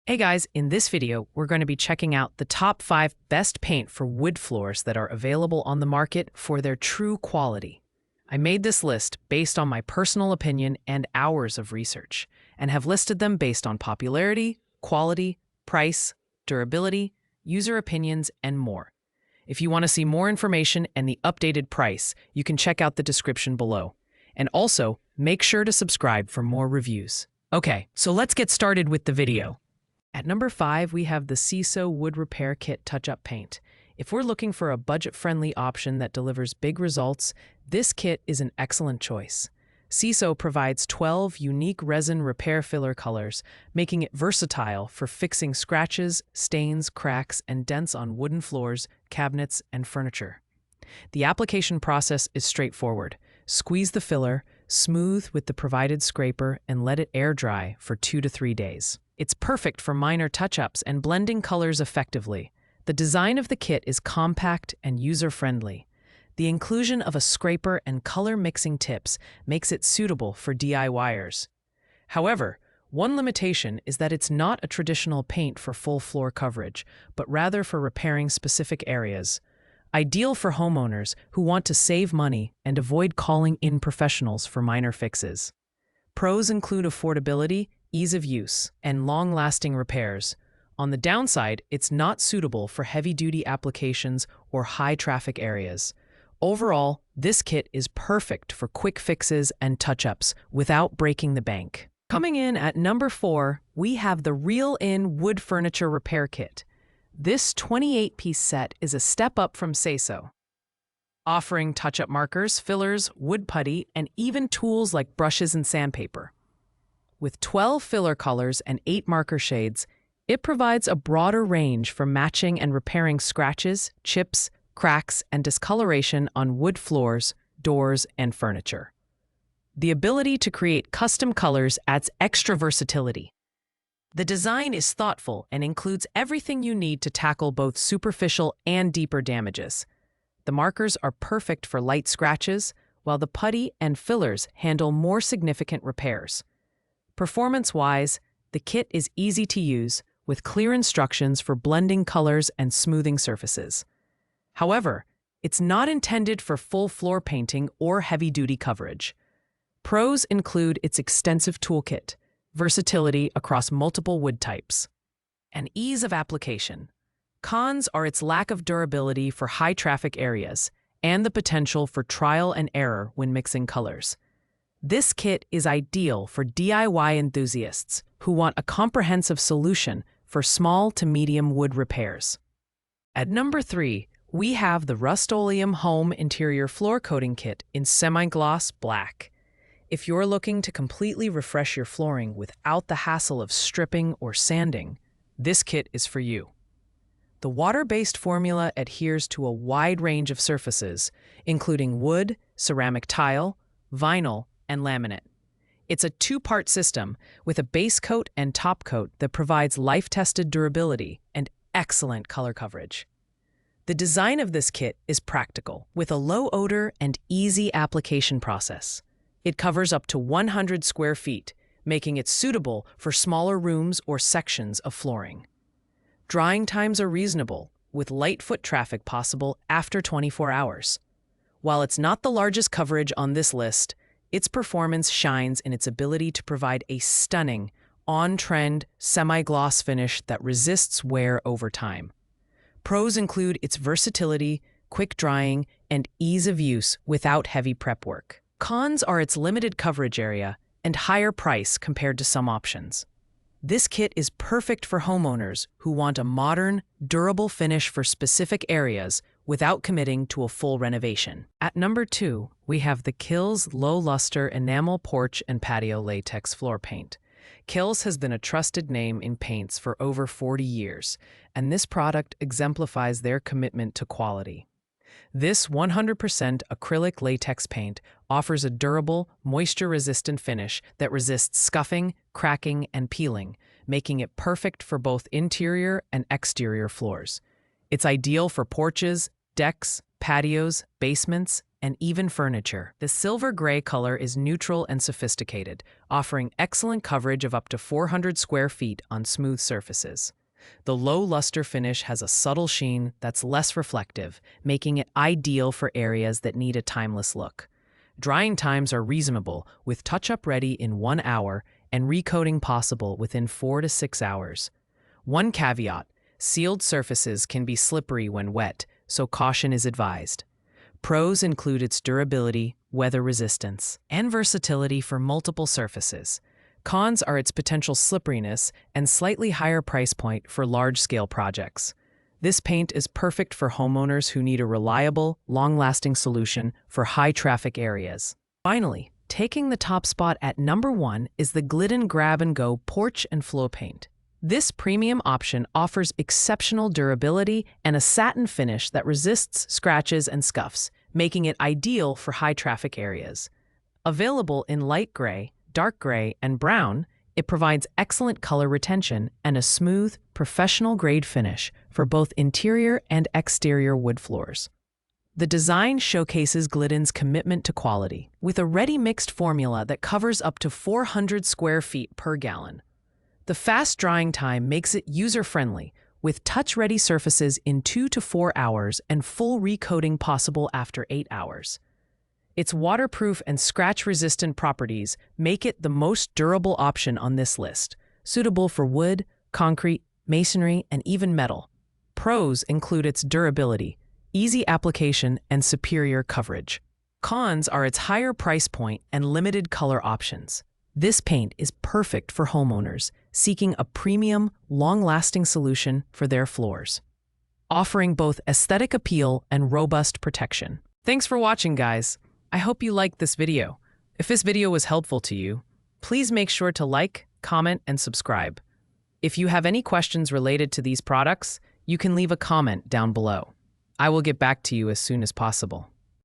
Hey guys, in this video, we're going to be checking out the top 5 best paint for wood floors that are available on the market for their true quality. I made this list based on my personal opinion and hours of research, and have listed them based on popularity, quality, price, durability, user opinions, and more. If you want to see more information and the updated price, you can check out the description below. And also, make sure to subscribe for more reviews. Okay, so let's get started with the video. At number 5, we have the CISO Wood Repair Kit TouchUp Paint. If we're looking for a budget-friendly option that delivers big results, this kit is an excellent choice. CISO provides 12 unique resin repair filler colors, making it versatile for fixing scratches, stains, cracks, and dents on wooden floors, cabinets, and furniture. The application process is straightforward. Squeeze the filler, smooth with the provided scraper, and let it air dry for 2 to 3 days. It's perfect for minor touch-ups and blending colors effectively. The design of the kit is compact and user-friendly. The inclusion of a scraper and color-mixing tips makes it suitable for DIYers. However, one limitation is that it's not a traditional paint for full floor coverage, but rather for repairing specific areas. Ideal for homeowners who want to save money and avoid calling in professionals for minor fixes. Pros include affordability, ease of use, and long-lasting repairs. On the downside, it's not suitable for heavy-duty applications or high-traffic areas. Overall, this kit is perfect for quick fixes and touch-ups without breaking the bank. Coming in at number 4, we have the Realin Wood Furniture Repair Kit. This 28-piece set is a step up from CISO, offering touch-up markers, fillers, wood putty, and even tools like brushes and sandpaper. With 12 filler colors and 8 marker shades, it provides a broader range for matching and repairing scratches, chips, cracks, and discoloration on wood floors, doors, and furniture. The ability to create custom colors adds extra versatility. The design is thoughtful and includes everything you need to tackle both superficial and deeper damages. The markers are perfect for light scratches, while the putty and fillers handle more significant repairs. Performance-wise, the kit is easy to use, with clear instructions for blending colors and smoothing surfaces. However, it's not intended for full floor painting or heavy-duty coverage. Pros include its extensive toolkit, versatility across multiple wood types, and ease of application. Cons are its lack of durability for high-traffic areas and the potential for trial and error when mixing colors. This kit is ideal for DIY enthusiasts who want a comprehensive solution for small to medium wood repairs. At number 3, we have the Rustoleum Home Interior Floor Coating Kit in Semi-Gloss Black. If you're looking to completely refresh your flooring without the hassle of stripping or sanding, this kit is for you. The water-based formula adheres to a wide range of surfaces, including wood, ceramic tile, vinyl, and laminate. It's a 2-part system with a base coat and top coat that provides life-tested durability and excellent color coverage. The design of this kit is practical, with a low odor and easy application process. It covers up to 100 square feet, making it suitable for smaller rooms or sections of flooring. Drying times are reasonable, with light foot traffic possible after 24 hours. While it's not the largest coverage on this list, its performance shines in its ability to provide a stunning, on-trend, semi-gloss finish that resists wear over time. Pros include its versatility, quick drying, and ease of use without heavy prep work. Cons are its limited coverage area and higher price compared to some options. This kit is perfect for homeowners who want a modern, durable finish for specific areas without committing to a full renovation. At number 2, we have the Kilz Lowuster Enamel Porch and Patio Latex Floor Paint. Kilz has been a trusted name in paints for over 40 years, and this product exemplifies their commitment to quality. This 100% acrylic latex paint offers a durable, moisture-resistant finish that resists scuffing, cracking, and peeling, making it perfect for both interior and exterior floors. It's ideal for porches, decks, patios, basements, and even furniture. The silver gray color is neutral and sophisticated, offering excellent coverage of up to 400 square feet on smooth surfaces. The low luster finish has a subtle sheen that's less reflective, making it ideal for areas that need a timeless look. Drying times are reasonable, with TouchUp ready in 1 hour and recoating possible within 4 to 6 hours. One caveat: sealed surfaces can be slippery when wet, so caution is advised. Pros include its durability, weather resistance, and versatility for multiple surfaces. Cons are its potential slipperiness and slightly higher price point for large-scale projects. This paint is perfect for homeowners who need a reliable, long-lasting solution for high-traffic areas. Finally, taking the top spot at number 1 is the Glidden GrabandGo Porch and Flow Paint. This premium option offers exceptional durability and a satin finish that resists scratches and scuffs, making it ideal for high-traffic areas. Available in light gray, dark gray, and brown, it provides excellent color retention and a smooth, professional-grade finish for both interior and exterior wood floors. The design showcases Glidden's commitment to quality, with a ready-mixed formula that covers up to 400 square feet per gallon. The fast drying time makes it user-friendly, with touch-ready surfaces in 2 to 4 hours and full recoating possible after 8 hours. Its waterproof and scratch-resistant properties make it the most durable option on this list, suitable for wood, concrete, masonry, and even metal. Pros include its durability, easy application, and superior coverage. Cons are its higher price point and limited color options. This paint is perfect for homeowners seeking a premium, long-lasting solution for their floors, offering both aesthetic appeal and robust protection. Thanks for watching, guys. I hope you liked this video. If this video was helpful to you, please make sure to like, comment, and subscribe. If you have any questions related to these products, you can leave a comment down below. I will get back to you as soon as possible.